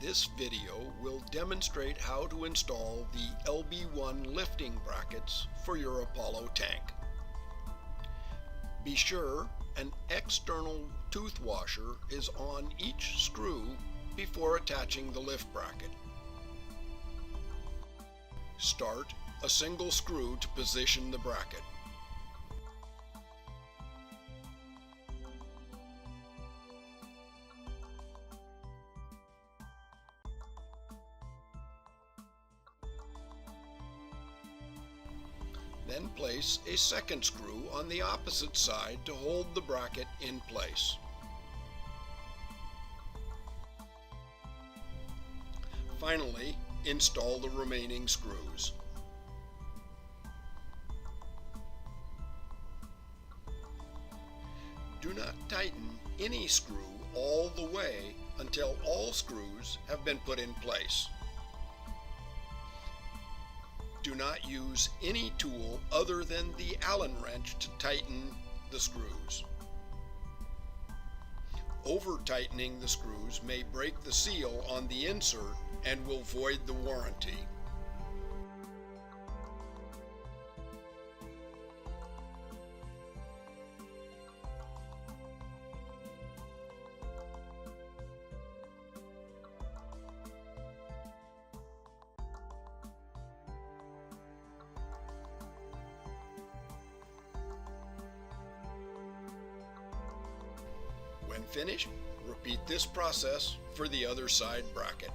This video will demonstrate how to install the LB1 lifting brackets for your Apollo tank. Be sure an external tooth washer is on each screw before attaching the lift bracket. Start a single screw to position the bracket. Then place a second screw on the opposite side to hold the bracket in place. Finally, install the remaining screws. Do not tighten any screw all the way until all screws have been put in place. Do not use any tool other than the Allen wrench to tighten the screws. Over-tightening the screws may break the seal on the insert and will void the warranty. When finished, repeat this process for the other side bracket.